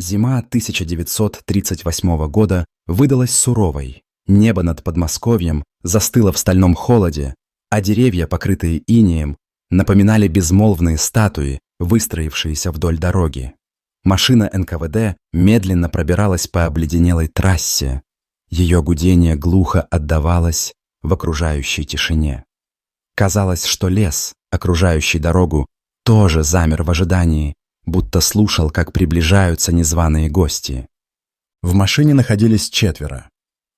Зима 1938 года выдалась суровой. Небо над Подмосковьем застыло в стальном холоде, а деревья, покрытые инеем, напоминали безмолвные статуи, выстроившиеся вдоль дороги. Машина НКВД медленно пробиралась по обледенелой трассе. Ее гудение глухо отдавалось в окружающей тишине. Казалось, что лес, окружающий дорогу, тоже замер в ожидании, будто слушал, как приближаются незваные гости. В машине находились 4.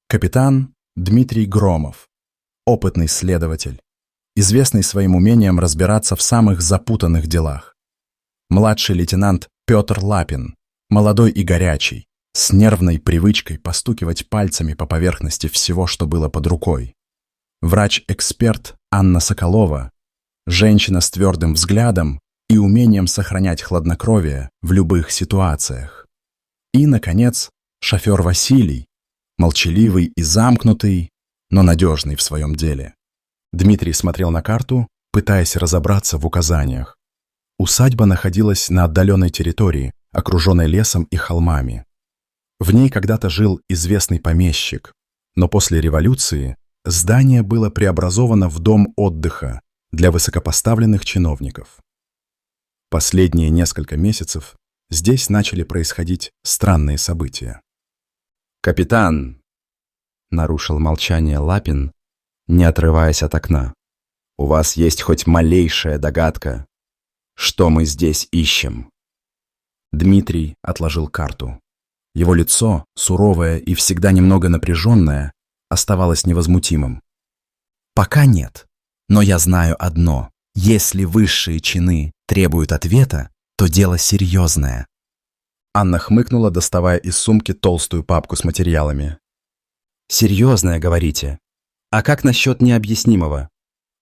Капитан Дмитрий Громов, опытный следователь, известный своим умением разбираться в самых запутанных делах. Младший лейтенант Петр Лапин, молодой и горячий, с нервной привычкой постукивать пальцами по поверхности всего, что было под рукой. Врач-эксперт Анна Соколова, женщина с твердым взглядом и умением сохранять хладнокровие в любых ситуациях. И, наконец, шофер Василий, молчаливый и замкнутый, но надежный в своем деле. Дмитрий смотрел на карту, пытаясь разобраться в указаниях. Усадьба находилась на отдаленной территории, окруженной лесом и холмами. В ней когда-то жил известный помещик, но после революции здание было преобразовано в дом отдыха для высокопоставленных чиновников. Последние несколько месяцев здесь начали происходить странные события. «Капитан!» — нарушил молчание Лапин, не отрываясь от окна. «У вас есть хоть малейшая догадка, что мы здесь ищем?» Дмитрий отложил карту. Его лицо, суровое и всегда немного напряженное, оставалось невозмутимым. «Пока нет, но я знаю одно. Если высшие чины требуют ответа, то дело серьезное». Анна хмыкнула, доставая из сумки толстую папку с материалами. «Серьезное, говорите? А как насчет необъяснимого?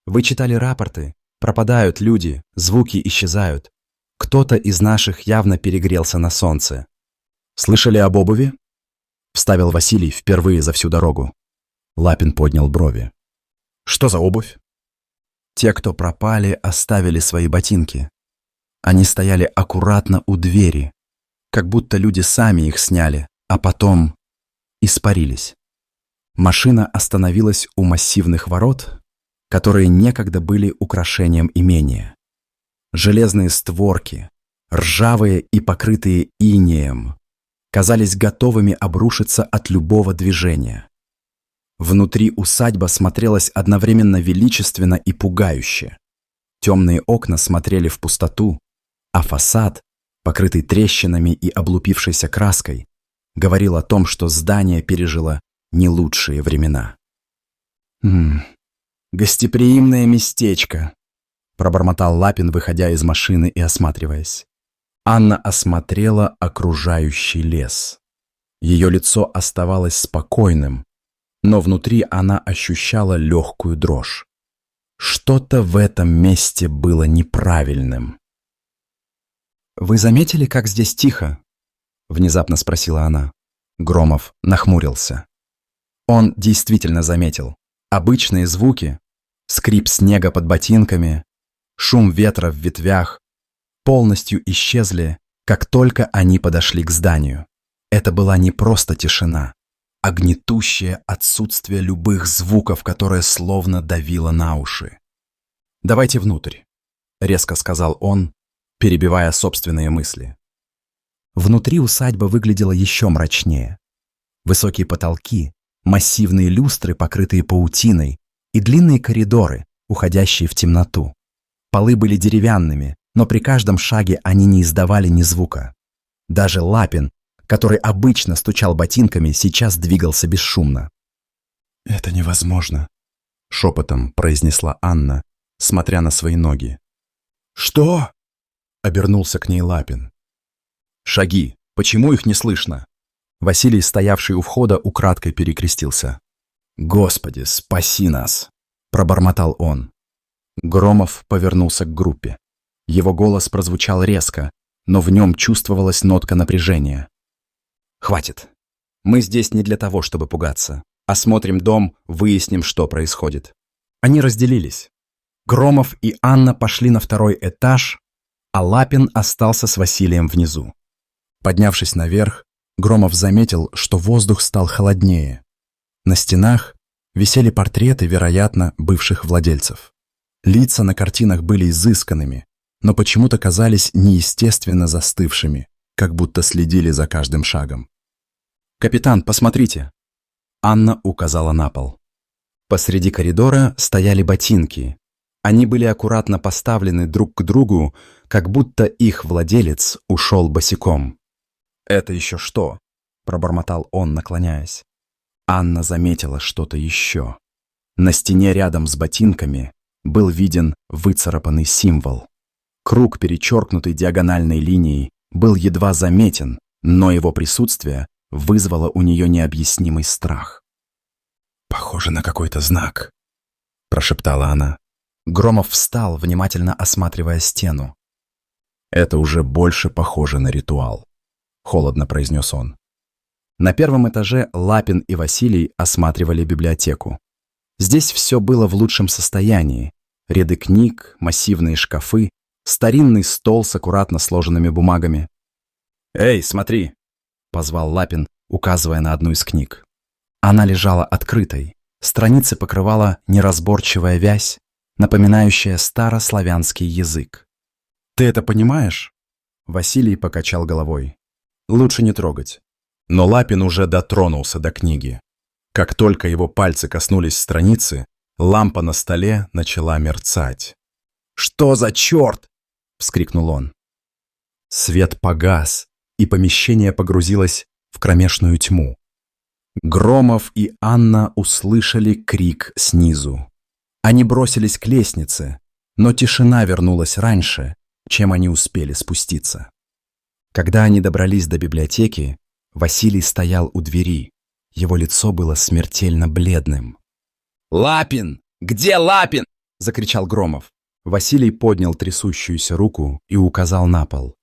Вы читали рапорты? Пропадают люди, звуки исчезают. Кто-то из наших явно перегрелся на солнце». «Слышали об обуви?» — вставил Василий впервые за всю дорогу. Лапин поднял брови. «Что за обувь?» «Те, кто пропали, оставили свои ботинки. Они стояли аккуратно у двери, как будто люди сами их сняли, а потом испарились». Машина остановилась у массивных ворот, которые некогда были украшением имения. Железные створки, ржавые и покрытые инеем, казались готовыми обрушиться от любого движения. Внутри усадьба смотрелась одновременно величественно и пугающе. Темные окна смотрели в пустоту, а фасад, покрытый трещинами и облупившейся краской, говорил о том, что здание пережило не лучшие времена. «Гостеприимное местечко», — пробормотал Лапин, выходя из машины и осматриваясь. Анна осмотрела окружающий лес. Ее лицо оставалось спокойным, но внутри она ощущала легкую дрожь. Что-то в этом месте было неправильным. «Вы заметили, как здесь тихо?» — внезапно спросила она. Громов нахмурился. Он действительно заметил. Обычные звуки, скрип снега под ботинками, шум ветра в ветвях, полностью исчезли, как только они подошли к зданию. Это была не просто тишина, а гнетущее отсутствие любых звуков, которое словно давило на уши. «Давайте внутрь», — резко сказал он, перебивая собственные мысли. Внутри усадьба выглядела еще мрачнее. Высокие потолки, массивные люстры, покрытые паутиной, и длинные коридоры, уходящие в темноту. Полы были деревянными, но при каждом шаге они не издавали ни звука. Даже Лапин, который обычно стучал ботинками, сейчас двигался бесшумно. «Это невозможно», — шепотом произнесла Анна, смотря на свои ноги. «Что?» — обернулся к ней Лапин. «Шаги. Почему их не слышно?» Василий, стоявший у входа, украдкой перекрестился. «Господи, спаси нас!» — пробормотал он. Громов повернулся к группе. Его голос прозвучал резко, но в нем чувствовалась нотка напряжения. «Хватит. Мы здесь не для того, чтобы пугаться. Осмотрим дом, выясним, что происходит». Они разделились. Громов и Анна пошли на второй этаж, а Лапин остался с Василием внизу. Поднявшись наверх, Громов заметил, что воздух стал холоднее. На стенах висели портреты, вероятно, бывших владельцев. Лица на картинах были изысканными, но почему-то казались неестественно застывшими, как будто следили за каждым шагом. «Капитан, посмотрите!» Анна указала на пол. Посреди коридора стояли ботинки. Они были аккуратно поставлены друг к другу, как будто их владелец ушел босиком. «Это еще что?» – пробормотал он, наклоняясь. Анна заметила что-то еще. На стене рядом с ботинками был виден выцарапанный символ. Круг, перечеркнутый диагональной линией, был едва заметен, но его присутствие вызвало у нее необъяснимый страх. «Похоже на какой-то знак», — прошептала она. Громов встал, внимательно осматривая стену. «Это уже больше похоже на ритуал», — холодно произнес он. На первом этаже Лапин и Василий осматривали библиотеку. Здесь все было в лучшем состоянии. Ряды книг, массивные шкафы, старинный стол с аккуратно сложенными бумагами. «Эй, смотри!» — позвал Лапин, указывая на одну из книг. Она лежала открытой. Страницы покрывала неразборчивая вязь, напоминающая старославянский язык. «Ты это понимаешь?» Василий покачал головой. «Лучше не трогать». Но Лапин уже дотронулся до книги. Как только его пальцы коснулись страницы, лампа на столе начала мерцать. «Что за черт?» — вскрикнул он. Свет погас, и помещение погрузилось в кромешную тьму. Громов и Анна услышали крик снизу. Они бросились к лестнице, но тишина вернулась раньше, чем они успели спуститься. Когда они добрались до библиотеки, Василий стоял у двери. Его лицо было смертельно бледным. «Лапин! Где Лапин?» — закричал Громов. Василий поднял трясущуюся руку и указал на пол.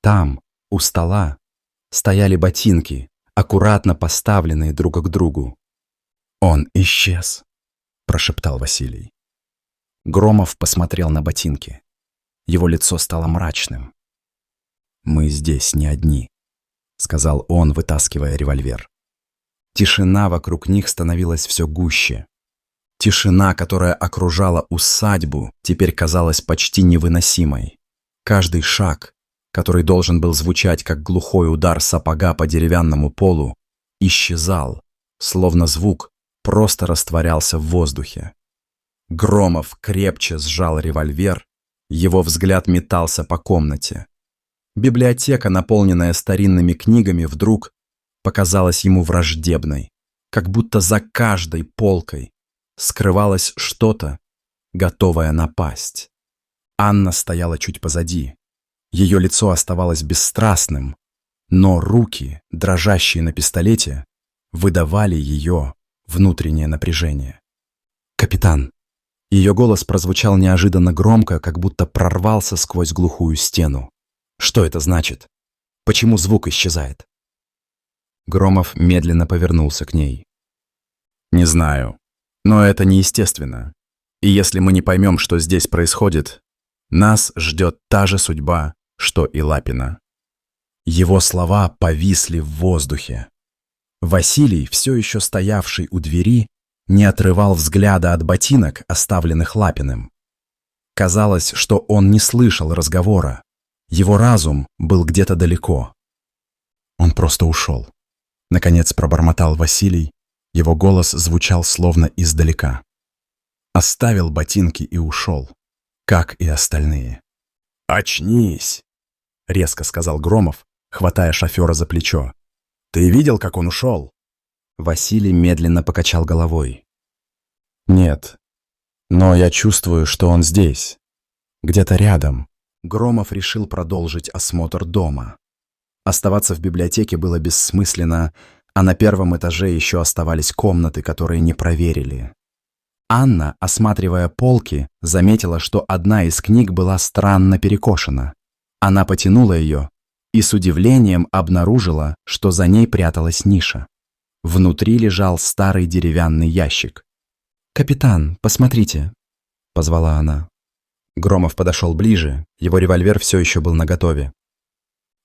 Там, у стола, стояли ботинки, аккуратно поставленные друг к другу. «Он исчез», — прошептал Василий. Громов посмотрел на ботинки. Его лицо стало мрачным. «Мы здесь не одни», — сказал он, вытаскивая револьвер. Тишина вокруг них становилась все гуще. Тишина, которая окружала усадьбу, теперь казалась почти невыносимой. Каждый шаг, который должен был звучать как глухой удар сапога по деревянному полу, исчезал, словно звук просто растворялся в воздухе. Громов крепче сжал револьвер, его взгляд метался по комнате. Библиотека, наполненная старинными книгами, вдруг показалась ему враждебной, как будто за каждой полкой скрывалось что-то, готовое напасть. Анна стояла чуть позади. Ее лицо оставалось бесстрастным, но руки, дрожащие на пистолете, выдавали ее внутреннее напряжение. «Капитан!» Ее голос прозвучал неожиданно громко, как будто прорвался сквозь глухую стену. «Что это значит? Почему звук исчезает?» Громов медленно повернулся к ней. «Не знаю, но это неестественно. И если мы не поймем, что здесь происходит, нас ждет та же судьба, что и Лапина». Его слова повисли в воздухе. Василий, все еще стоявший у двери, не отрывал взгляда от ботинок, оставленных Лапиным. Казалось, что он не слышал разговора. Его разум был где-то далеко. «Он просто ушел», — наконец пробормотал Василий. Его голос звучал словно издалека. Оставил ботинки и ушел, как и остальные. «Очнись!» — резко сказал Громов, хватая шофера за плечо. «Ты видел, как он ушел?» Василий медленно покачал головой. «Нет, но я чувствую, что он здесь, где-то рядом». Громов решил продолжить осмотр дома. Оставаться в библиотеке было бессмысленно, а на первом этаже еще оставались комнаты, которые не проверили. Анна, осматривая полки, заметила, что одна из книг была странно перекошена. Она потянула ее и с удивлением обнаружила, что за ней пряталась ниша. Внутри лежал старый деревянный ящик. «Капитан, посмотрите», — позвала она. Громов подошел ближе, его револьвер все еще был наготове.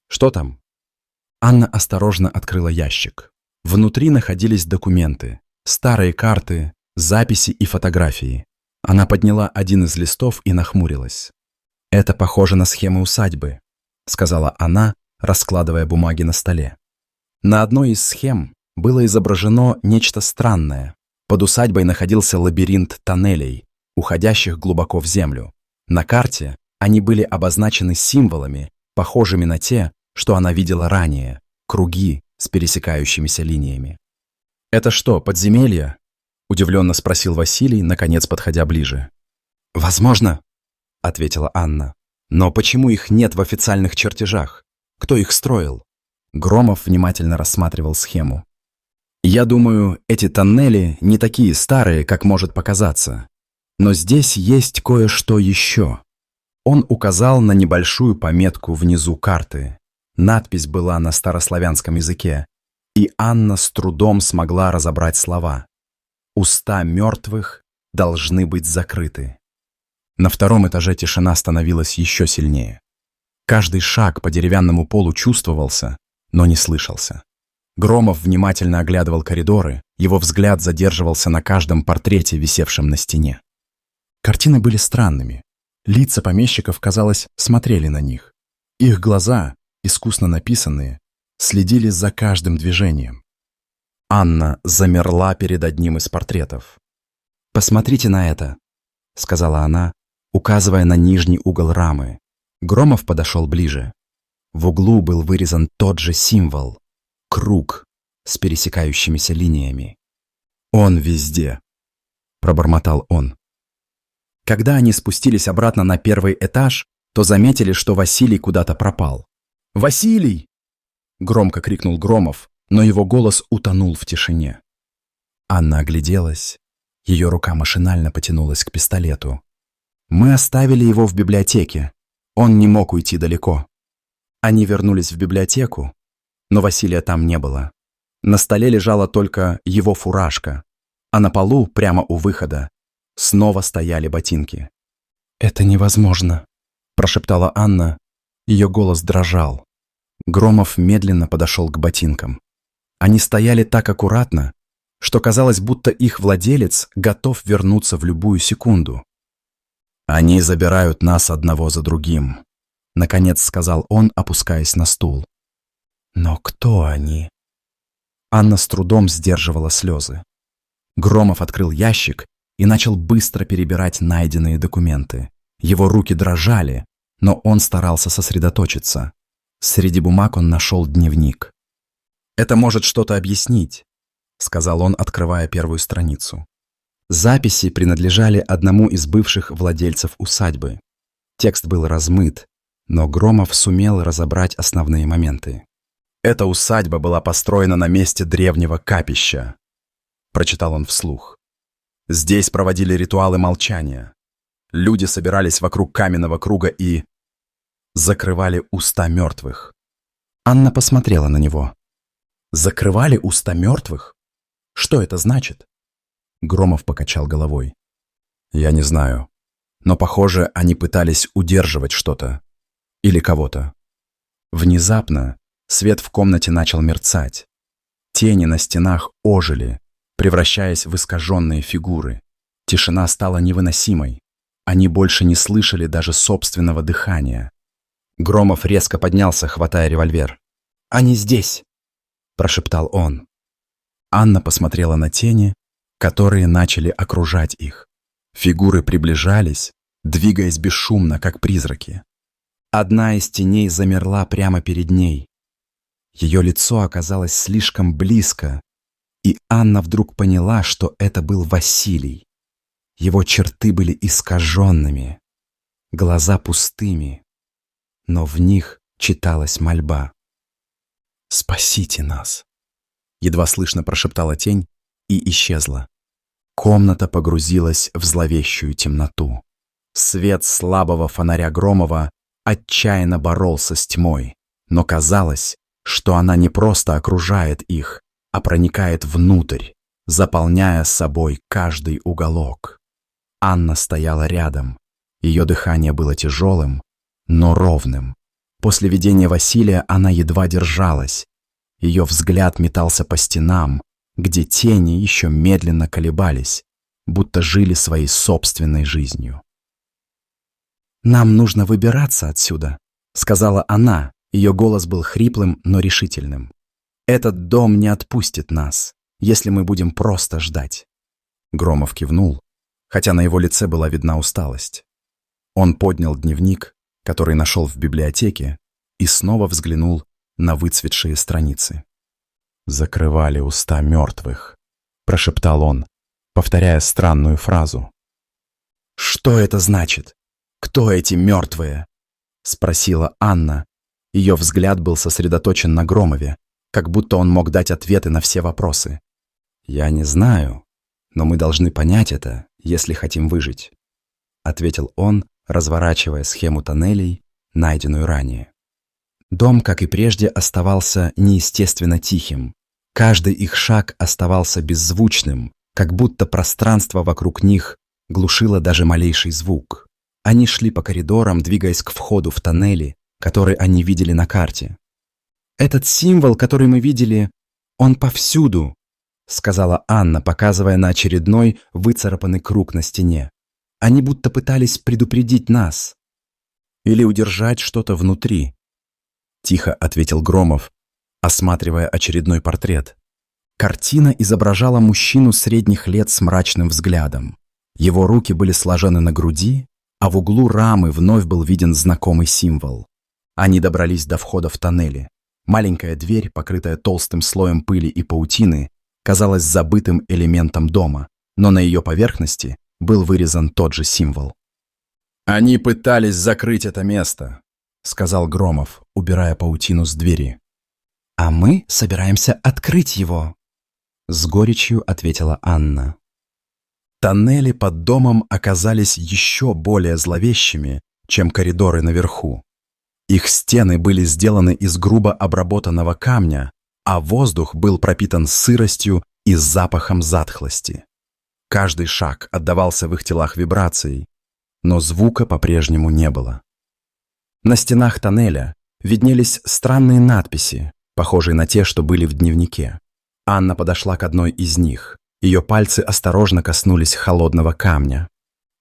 «Что там?» Анна осторожно открыла ящик. Внутри находились документы, старые карты, записи и фотографии. Она подняла один из листов и нахмурилась. «Это похоже на схемы усадьбы», — сказала она, раскладывая бумаги на столе. На одной из схем было изображено нечто странное. Под усадьбой находился лабиринт тоннелей, уходящих глубоко в землю. На карте они были обозначены символами, похожими на те, что она видела ранее, круги с пересекающимися линиями. «Это что, подземелье?» — удивленно спросил Василий, наконец подходя ближе. «Возможно», — ответила Анна. «Но почему их нет в официальных чертежах? Кто их строил?» Громов внимательно рассматривал схему. «Я думаю, эти тоннели не такие старые, как может показаться. Но здесь есть кое-что еще». Он указал на небольшую пометку внизу карты. Надпись была на старославянском языке, и Анна с трудом смогла разобрать слова. «Уста мертвых должны быть закрыты». На втором этаже тишина становилась еще сильнее. Каждый шаг по деревянному полу чувствовался, но не слышался. Громов внимательно оглядывал коридоры, его взгляд задерживался на каждом портрете, висевшем на стене. Картины были странными. Лица помещиков, казалось, смотрели на них. Их глаза, искусно написанные, следили за каждым движением. Анна замерла перед одним из портретов. «Посмотрите на это», — сказала она, указывая на нижний угол рамы. Громов подошел ближе. В углу был вырезан тот же символ — круг с пересекающимися линиями. «Он везде», — пробормотал он. Когда они спустились обратно на первый этаж, то заметили, что Василий куда-то пропал. «Василий!» — громко крикнул Громов, но его голос утонул в тишине. Анна огляделась. Ее рука машинально потянулась к пистолету. «Мы оставили его в библиотеке. Он не мог уйти далеко». Они вернулись в библиотеку, но Василия там не было. На столе лежала только его фуражка, а на полу, прямо у выхода, снова стояли ботинки. «Это невозможно», — прошептала Анна. Ее голос дрожал. Громов медленно подошел к ботинкам. Они стояли так аккуратно, что казалось, будто их владелец готов вернуться в любую секунду. «Они забирают нас одного за другим», — наконец сказал он, опускаясь на стул. «Но кто они?» Анна с трудом сдерживала слезы. Громов открыл ящик и начал быстро перебирать найденные документы. Его руки дрожали, но он старался сосредоточиться. Среди бумаг он нашел дневник. «Это может что-то объяснить», — сказал он, открывая первую страницу. Записи принадлежали одному из бывших владельцев усадьбы. Текст был размыт, но Громов сумел разобрать основные моменты. «Эта усадьба была построена на месте древнего капища», — прочитал он вслух. «Здесь проводили ритуалы молчания. Люди собирались вокруг каменного круга и закрывали уста мертвых». Анна посмотрела на него. «Закрывали уста мертвых? Что это значит?» Громов покачал головой. «Я не знаю. Но, похоже, они пытались удерживать что-то. Или кого-то». Внезапно свет в комнате начал мерцать. Тени на стенах ожили, превращаясь в искаженные фигуры. Тишина стала невыносимой. Они больше не слышали даже собственного дыхания. Громов резко поднялся, хватая револьвер. «Они здесь!» – прошептал он. Анна посмотрела на тени, которые начали окружать их. Фигуры приближались, двигаясь бесшумно, как призраки. Одна из теней замерла прямо перед ней. Ее лицо оказалось слишком близко, и Анна вдруг поняла, что это был Василий. Его черты были искаженными, глаза пустыми, но в них читалась мольба. «Спасите нас!» — едва слышно прошептала тень и исчезла. Комната погрузилась в зловещую темноту. Свет слабого фонаря Громова отчаянно боролся с тьмой, но казалось, что она не просто окружает их, а проникает внутрь, заполняя собой каждый уголок. Анна стояла рядом. Ее дыхание было тяжелым, но ровным, После видения Василия она едва держалась. Ее взгляд метался по стенам, где тени еще медленно колебались, будто жили своей собственной жизнью. «Нам нужно выбираться отсюда», — сказала она. Ее голос был хриплым, но решительным. «Этот дом не отпустит нас, если мы будем просто ждать». Громов кивнул, хотя на его лице была видна усталость. Он поднял дневник, который нашел в библиотеке, и снова взглянул на выцветшие страницы. «Закрывали уста мертвых», — прошептал он, повторяя странную фразу. «Что это значит? Кто эти мертвые?» — спросила Анна. Ее взгляд был сосредоточен на Громове, как будто он мог дать ответы на все вопросы. «Я не знаю, но мы должны понять это, если хотим выжить», — ответил он, разворачивая схему тоннелей, найденную ранее. Дом, как и прежде, оставался неестественно тихим. Каждый их шаг оставался беззвучным, как будто пространство вокруг них глушило даже малейший звук. Они шли по коридорам, двигаясь к входу в тоннели, который они видели на карте. «Этот символ, который мы видели, он повсюду», — сказала Анна, показывая на очередной выцарапанный круг на стене. «Они будто пытались предупредить нас. Или удержать что-то внутри», — тихо ответил Громов, осматривая очередной портрет. Картина изображала мужчину средних лет с мрачным взглядом. Его руки были сложены на груди, а в углу рамы вновь был виден знакомый символ. Они добрались до входа в тоннели. Маленькая дверь, покрытая толстым слоем пыли и паутины, казалась забытым элементом дома, но на ее поверхности был вырезан тот же символ. «Они пытались закрыть это место», — сказал Громов, убирая паутину с двери. «А мы собираемся открыть его», — с горечью ответила Анна. Тоннели под домом оказались еще более зловещими, чем коридоры наверху. Их стены были сделаны из грубо обработанного камня, а воздух был пропитан сыростью и запахом затхлости. Каждый шаг отдавался в их телах вибрацией, но звука по-прежнему не было. На стенах тоннеля виднелись странные надписи, похожие на те, что были в дневнике. Анна подошла к одной из них. Ее пальцы осторожно коснулись холодного камня.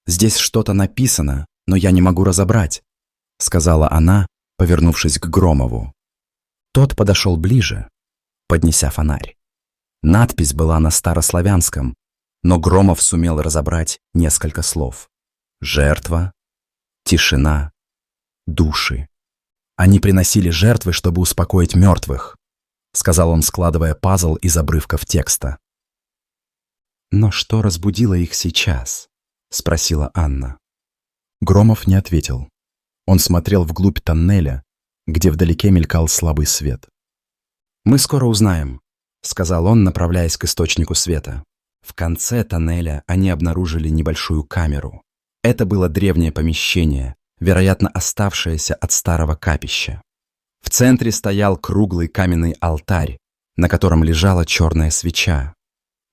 «Здесь что-то написано, но я не могу разобрать», — сказала она, повернувшись к Громову. Тот подошел ближе, поднеся фонарь. Надпись была на старославянском, но Громов сумел разобрать несколько слов. «Жертва», «тишина», «души». «Они приносили жертвы, чтобы успокоить мертвых», — сказал он, складывая пазл из обрывков текста. «Но что разбудило их сейчас?» — спросила Анна. Громов не ответил. Он смотрел вглубь тоннеля, где вдалеке мелькал слабый свет. «Мы скоро узнаем», — сказал он, направляясь к источнику света. В конце тоннеля они обнаружили небольшую камеру. Это было древнее помещение, вероятно, оставшееся от старого капища. В центре стоял круглый каменный алтарь, на котором лежала черная свеча.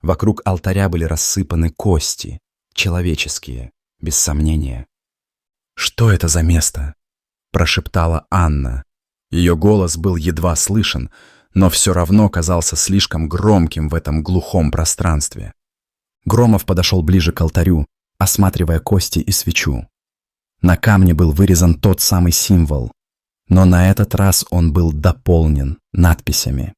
Вокруг алтаря были рассыпаны кости, человеческие, без сомнения. «Что это за место?» – прошептала Анна. Ее голос был едва слышен, но все равно казался слишком громким в этом глухом пространстве. Громов подошел ближе к алтарю, осматривая кости и свечу. На камне был вырезан тот самый символ, но на этот раз он был дополнен надписями.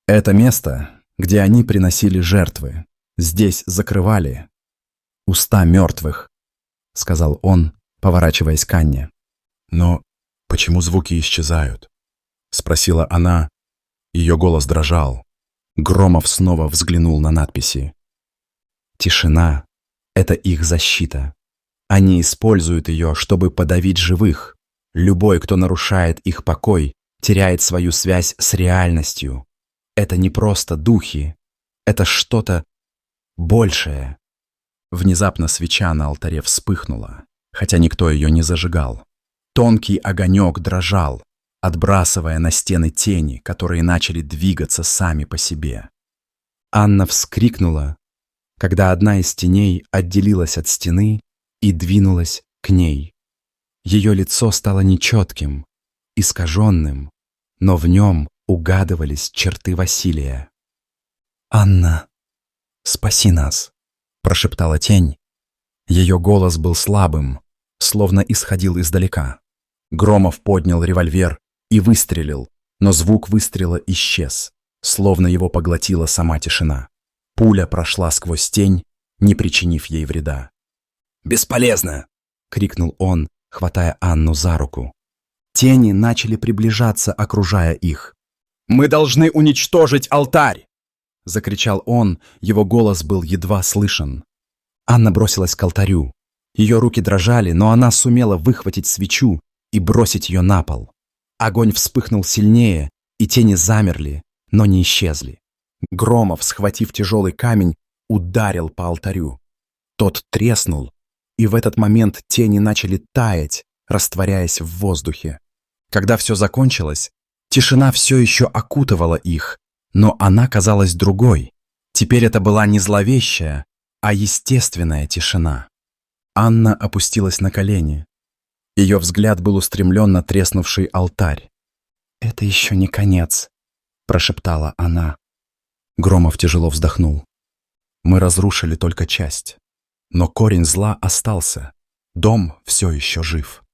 «Это место, где они приносили жертвы. Здесь закрывали уста мертвых», — сказал он, поворачиваясь к Анне. «Но почему звуки исчезают?» — спросила она. Ее голос дрожал. Громов снова взглянул на надписи. «Тишина — это их защита. Они используют ее, чтобы подавить живых. Любой, кто нарушает их покой, теряет свою связь с реальностью. Это не просто духи, это что-то большее». Внезапно свеча на алтаре вспыхнула, хотя никто ее не зажигал. Тонкий огонек дрожал, отбрасывая на стены тени, которые начали двигаться сами по себе. Анна вскрикнула, когда одна из теней отделилась от стены и двинулась к ней. Ее лицо стало нечетким, искаженным, но в нем угадывались черты Василия. «Анна, спаси нас!» — прошептала тень. Ее голос был слабым, словно исходил издалека. Громов поднял револьвер и выстрелил, но звук выстрела исчез, словно его поглотила сама тишина. Пуля прошла сквозь тень, не причинив ей вреда. «Бесполезно!» — крикнул он, хватая Анну за руку. Тени начали приближаться, окружая их. «Мы должны уничтожить алтарь!» — закричал он, его голос был едва слышен. Анна бросилась к алтарю. Ее руки дрожали, но она сумела выхватить свечу и бросить ее на пол. Огонь вспыхнул сильнее, и тени замерли, но не исчезли. Громов, схватив тяжелый камень, ударил по алтарю. Тот треснул, и в этот момент тени начали таять, растворяясь в воздухе. Когда все закончилось, тишина все еще окутывала их, но она казалась другой. Теперь это была не зловещая, а естественная тишина. Анна опустилась на колени. Ее взгляд был устремлен на треснувший алтарь. «Это еще не конец», — прошептала она. Громов тяжело вздохнул. «Мы разрушили только часть, но корень зла остался. Дом все еще жив».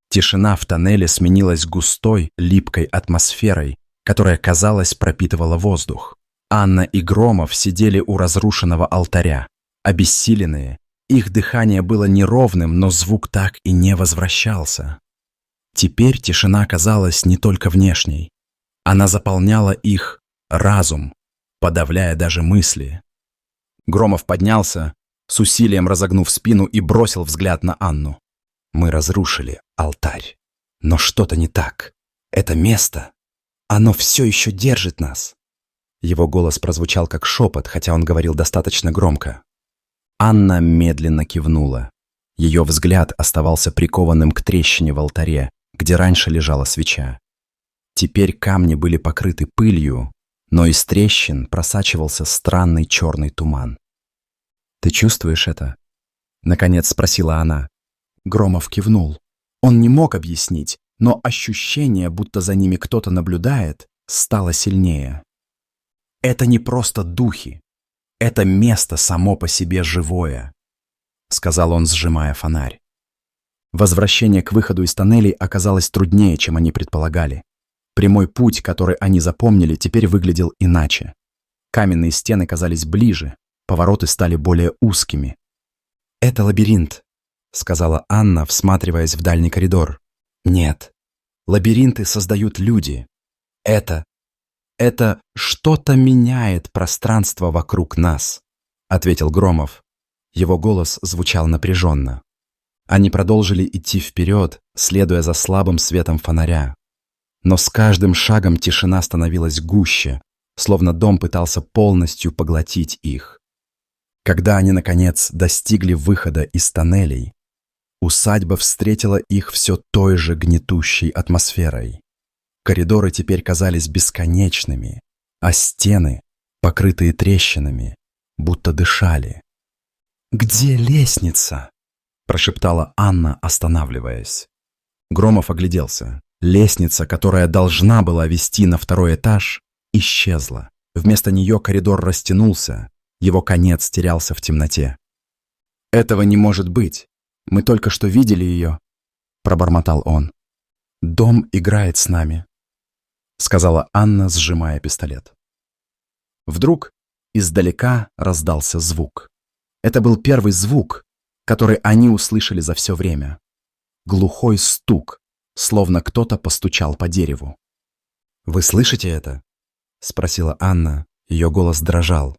Тишина в тоннеле сменилась густой, липкой атмосферой, которая, казалось, пропитывала воздух. Анна и Громов сидели у разрушенного алтаря, обессиленные. Их дыхание было неровным, но звук так и не возвращался. Теперь тишина казалась не только внешней. Она заполняла их разум, подавляя даже мысли. Громов поднялся, с усилием разогнув спину, и бросил взгляд на Анну. «Мы разрушили алтарь. Но что-то не так. Это место, оно все еще держит нас». Его голос прозвучал как шепот, хотя он говорил достаточно громко. Анна медленно кивнула. Ее взгляд оставался прикованным к трещине в алтаре, где раньше лежала свеча. Теперь камни были покрыты пылью, но из трещин просачивался странный черный туман. «Ты чувствуешь это?» — наконец спросила она. Громов кивнул. Он не мог объяснить, но ощущение, будто за ними кто-то наблюдает, стало сильнее. «Это не просто духи. Это место само по себе живое», — сказал он, сжимая фонарь. Возвращение к выходу из тоннелей оказалось труднее, чем они предполагали. Прямой путь, который они запомнили, теперь выглядел иначе. Каменные стены казались ближе, повороты стали более узкими. «Это лабиринт», — сказала Анна, всматриваясь в дальний коридор. «Нет, лабиринты создают люди. Это что-то меняет пространство вокруг нас», — ответил Громов. Его голос звучал напряженно. Они продолжили идти вперед, следуя за слабым светом фонаря. Но с каждым шагом тишина становилась гуще, словно дом пытался полностью поглотить их. Когда они, наконец, достигли выхода из тоннелей, усадьба встретила их все той же гнетущей атмосферой. Коридоры теперь казались бесконечными, а стены, покрытые трещинами, будто дышали. «Где лестница?» – прошептала Анна, останавливаясь. Громов огляделся. Лестница, которая должна была вести на второй этаж, исчезла. Вместо нее коридор растянулся, его конец терялся в темноте. «Этого не может быть. Мы только что видели ее», – пробормотал он. «Дом играет с нами», — сказала Анна, сжимая пистолет. Вдруг издалека раздался звук. Это был первый звук, который они услышали за все время. Глухой стук, словно кто-то постучал по дереву. «Вы слышите это?» — спросила Анна. Ее голос дрожал.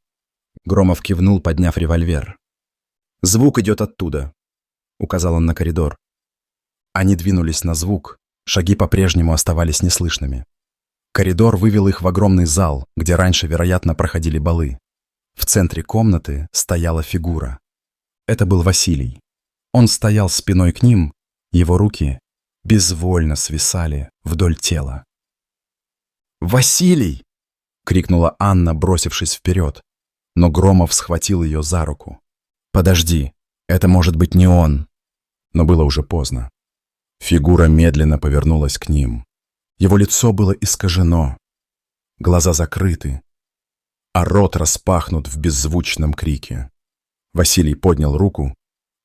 Громов кивнул, подняв револьвер. «Звук идет оттуда», — указал он на коридор. Они двинулись на звук, шаги по-прежнему оставались неслышными. Коридор вывел их в огромный зал, где раньше, вероятно, проходили балы. В центре комнаты стояла фигура. Это был Василий. Он стоял спиной к ним, его руки безвольно свисали вдоль тела. «Василий!» — крикнула Анна, бросившись вперед, но Громов схватил ее за руку. «Подожди, это может быть не он». Но было уже поздно. Фигура медленно повернулась к ним. Его лицо было искажено, глаза закрыты, а рот распахнут в беззвучном крике. Василий поднял руку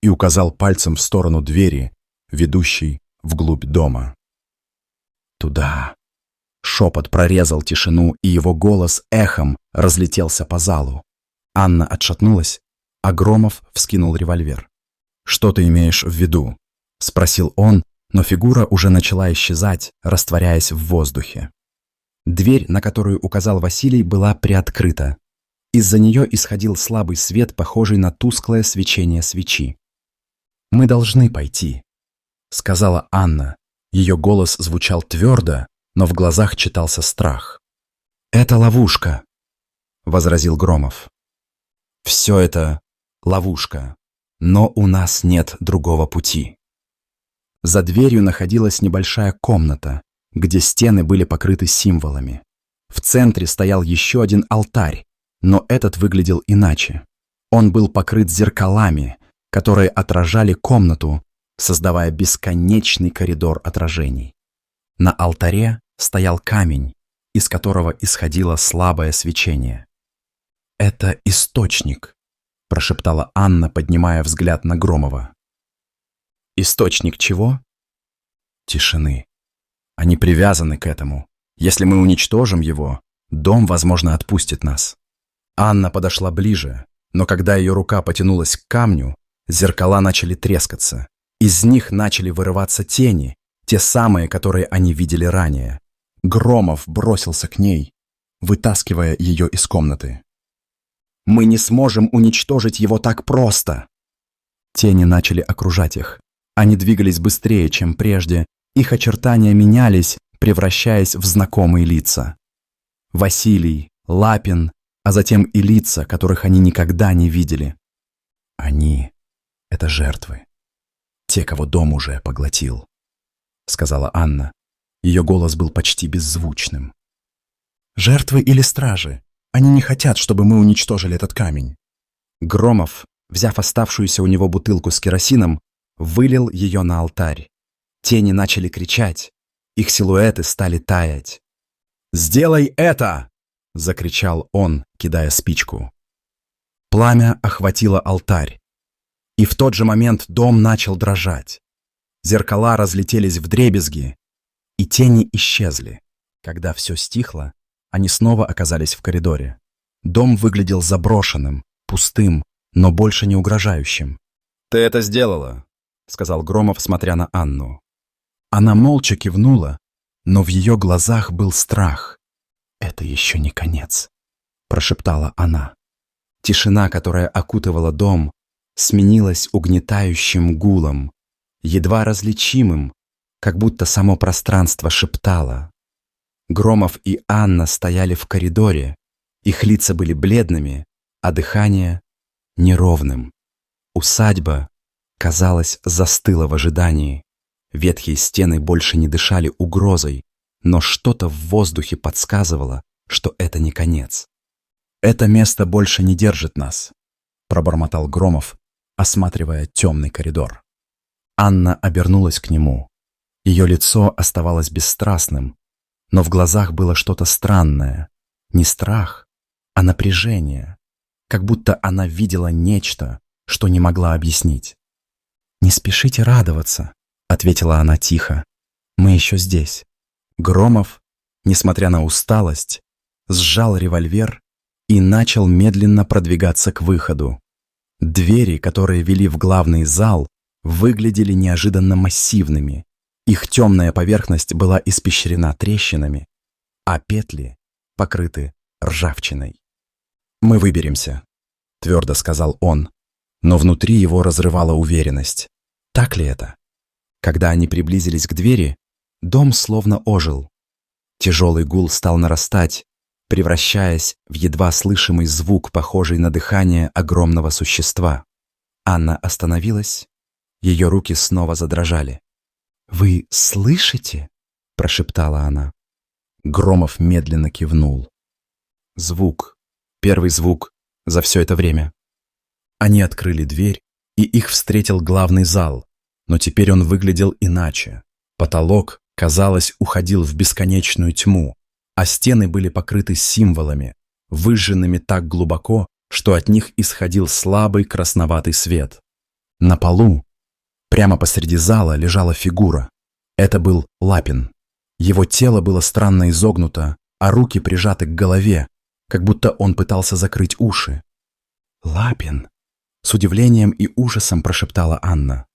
и указал пальцем в сторону двери, ведущей вглубь дома. «Туда!» Шепот прорезал тишину, и его голос эхом разлетелся по залу. Анна отшатнулась, а Громов вскинул револьвер. «Что ты имеешь в виду?» — спросил он, но фигура уже начала исчезать, растворяясь в воздухе. Дверь, на которую указал Василий, была приоткрыта. Из-за нее исходил слабый свет, похожий на тусклое свечение свечи. «Мы должны пойти», — сказала Анна. Ее голос звучал твердо, но в глазах читался страх. «Это ловушка», — возразил Громов. «Все это ловушка, но у нас нет другого пути». За дверью находилась небольшая комната, где стены были покрыты символами. В центре стоял еще один алтарь, но этот выглядел иначе. Он был покрыт зеркалами, которые отражали комнату, создавая бесконечный коридор отражений. На алтаре стоял камень, из которого исходило слабое свечение. «Это источник», — прошептала Анна, поднимая взгляд на Громова. «Источник чего?» «Тишины. Они привязаны к этому. Если мы уничтожим его, дом, возможно, отпустит нас». Анна подошла ближе, но когда ее рука потянулась к камню, зеркала начали трескаться. Из них начали вырываться тени, те самые, которые они видели ранее. Громов бросился к ней, вытаскивая ее из комнаты. «Мы не сможем уничтожить его так просто!» Тени начали окружать их. Они двигались быстрее, чем прежде, их очертания менялись, превращаясь в знакомые лица. Василий, Лапин, а затем и лица, которых они никогда не видели. Они — это жертвы. Те, кого дом уже поглотил, — сказала Анна. Ее голос был почти беззвучным. «Жертвы или стражи? Они не хотят, чтобы мы уничтожили этот камень». Громов, взяв оставшуюся у него бутылку с керосином, вылил ее на алтарь. Тени начали кричать, их силуэты стали таять. «Сделай это!» — закричал он, кидая спичку. Пламя охватило алтарь. И в тот же момент дом начал дрожать. Зеркала разлетелись вдребезги, и тени исчезли. Когда все стихло, они снова оказались в коридоре. Дом выглядел заброшенным, пустым, но больше не угрожающим. «Ты это сделала», — сказал Громов, смотря на Анну. Она молча кивнула, но в ее глазах был страх. «Это еще не конец», — прошептала она. Тишина, которая окутывала дом, сменилась угнетающим гулом, едва различимым, как будто само пространство шептало. Громов и Анна стояли в коридоре, их лица были бледными, а дыхание — неровным. Усадьба, казалось, застыла в ожидании. Ветхие стены больше не дышали угрозой, но что-то в воздухе подсказывало, что это не конец. «Это место больше не держит нас», — пробормотал Громов, осматривая темный коридор. Анна обернулась к нему. Ее лицо оставалось бесстрастным, но в глазах было что-то странное. Не страх, а напряжение, как будто она видела нечто, что не могла объяснить. «Не спешите радоваться», — ответила она тихо. «Мы еще здесь». Громов, несмотря на усталость, сжал револьвер и начал медленно продвигаться к выходу. Двери, которые вели в главный зал, выглядели неожиданно массивными. Их темная поверхность была испещрена трещинами, а петли покрыты ржавчиной. «Мы выберемся», — твердо сказал он, но внутри его разрывала уверенность. Так ли это? Когда они приблизились к двери, дом словно ожил. Тяжелый гул стал нарастать, превращаясь в едва слышимый звук, похожий на дыхание огромного существа. Анна остановилась, ее руки снова задрожали. «Вы слышите?» — прошептала она. Громов медленно кивнул. Звук. Первый звук за все это время. Они открыли дверь, и их встретил главный зал, но теперь он выглядел иначе. Потолок казалось, уходил в бесконечную тьму, а стены были покрыты символами, выжженными так глубоко, что от них исходил слабый красноватый свет. На полу, прямо посреди зала, лежала фигура. Это был Лапин. Его тело было странно изогнуто, а руки прижаты к голове, как будто он пытался закрыть уши. «Лапин!» — с удивлением и ужасом прошептала Анна.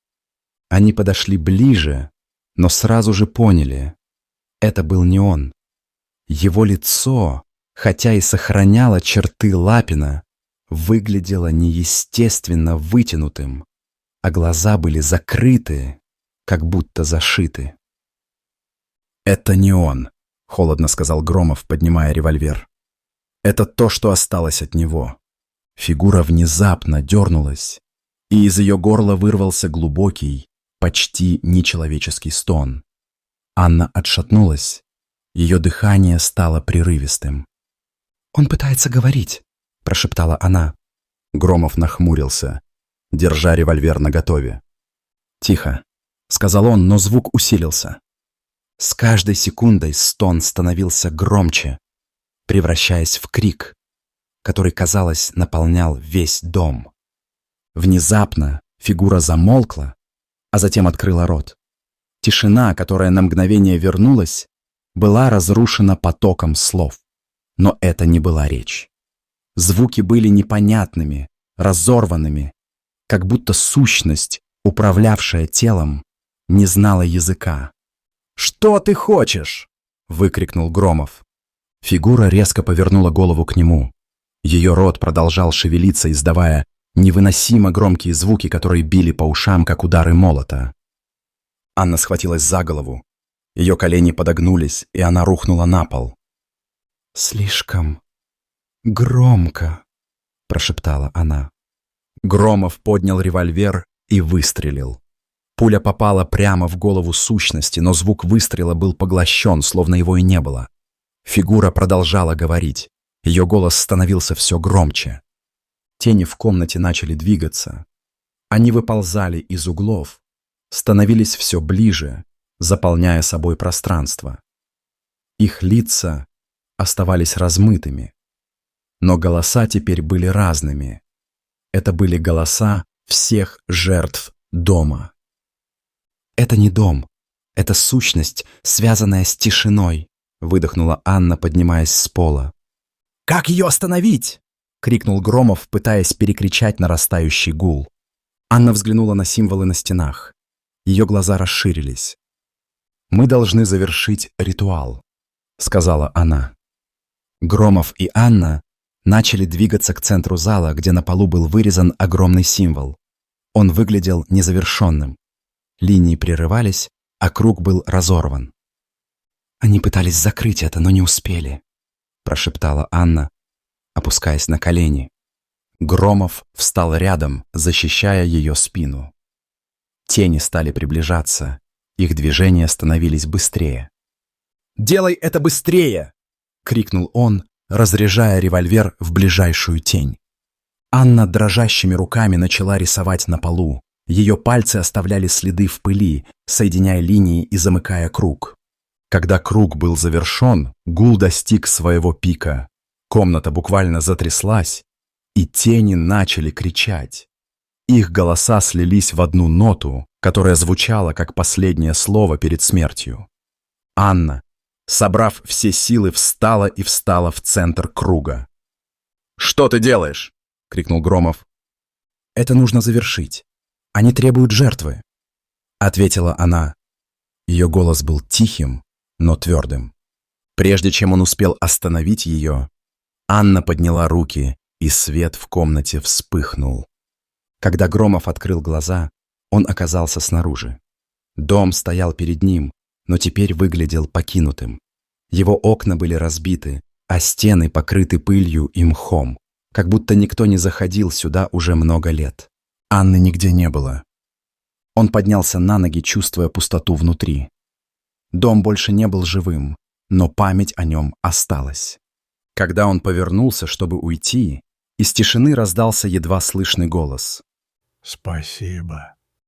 Они подошли ближе, но сразу же поняли — это был не он. Его лицо, хотя и сохраняло черты Лапина, выглядело неестественно вытянутым, а глаза были закрыты, как будто зашиты. «Это не он», — холодно сказал Громов, поднимая револьвер. «Это то, что осталось от него». Фигура внезапно дернулась, и из ее горла вырвался глубокий, почти нечеловеческий стон. Анна отшатнулась, ее дыхание стало прерывистым. «Он пытается говорить», — прошептала она. Громов нахмурился, держа револьвер наготове. «Тихо», — сказал он, но звук усилился. С каждой секундой стон становился громче, превращаясь в крик, который, казалось, наполнял весь дом. Внезапно фигура замолкла, а затем открыла рот. Тишина, которая на мгновение вернулась, была разрушена потоком слов. Но это не была речь. Звуки были непонятными, разорванными, как будто сущность, управлявшая телом, не знала языка. «Что ты хочешь?» — выкрикнул Громов. Фигура резко повернула голову к нему. Ее рот продолжал шевелиться, издавая невыносимо громкие звуки, которые били по ушам, как удары молота. Анна схватилась за голову. Ее колени подогнулись, и она рухнула на пол. «Слишком громко», — прошептала она. Громов поднял револьвер и выстрелил. Пуля попала прямо в голову сущности, но звук выстрела был поглощен, словно его и не было. Фигура продолжала говорить. Ее голос становился все громче. Тени в комнате начали двигаться. Они выползали из углов, становились все ближе, заполняя собой пространство. Их лица оставались размытыми, но голоса теперь были разными. Это были голоса всех жертв дома. «Это не дом, это сущность, связанная с тишиной», — выдохнула Анна, поднимаясь с пола. «Как ее остановить?» — крикнул Громов, пытаясь перекричать нарастающий гул. Анна взглянула на символы на стенах. Ее глаза расширились. «Мы должны завершить ритуал», — сказала она. Громов и Анна начали двигаться к центру зала, где на полу был вырезан огромный символ. Он выглядел незавершенным. Линии прерывались, а круг был разорван. «Они пытались закрыть это, но не успели», — прошептала Анна, опускаясь на колени. Громов встал рядом, защищая ее спину. Тени стали приближаться, их движения становились быстрее. «Делай это быстрее!» — крикнул он, разряжая револьвер в ближайшую тень. Анна дрожащими руками начала рисовать на полу. Ее пальцы оставляли следы в пыли, соединяя линии и замыкая круг. Когда круг был завершен, гул достиг своего пика. Комната буквально затряслась, и тени начали кричать. Их голоса слились в одну ноту, которая звучала как последнее слово перед смертью. Анна, собрав все силы, встала в центр круга. «Что ты делаешь?» — крикнул Громов. «Это нужно завершить. Они требуют жертвы», — ответила она. Ее голос был тихим, но твердым. Прежде чем он успел остановить ее, Анна подняла руки, и свет в комнате вспыхнул. Когда Громов открыл глаза, он оказался снаружи. Дом стоял перед ним, но теперь выглядел покинутым. Его окна были разбиты, а стены покрыты пылью и мхом, как будто никто не заходил сюда уже много лет. Анны нигде не было. Он поднялся на ноги, чувствуя пустоту внутри. Дом больше не был живым, но память о нем осталась. Когда он повернулся, чтобы уйти, из тишины раздался едва слышный голос. «Спасибо».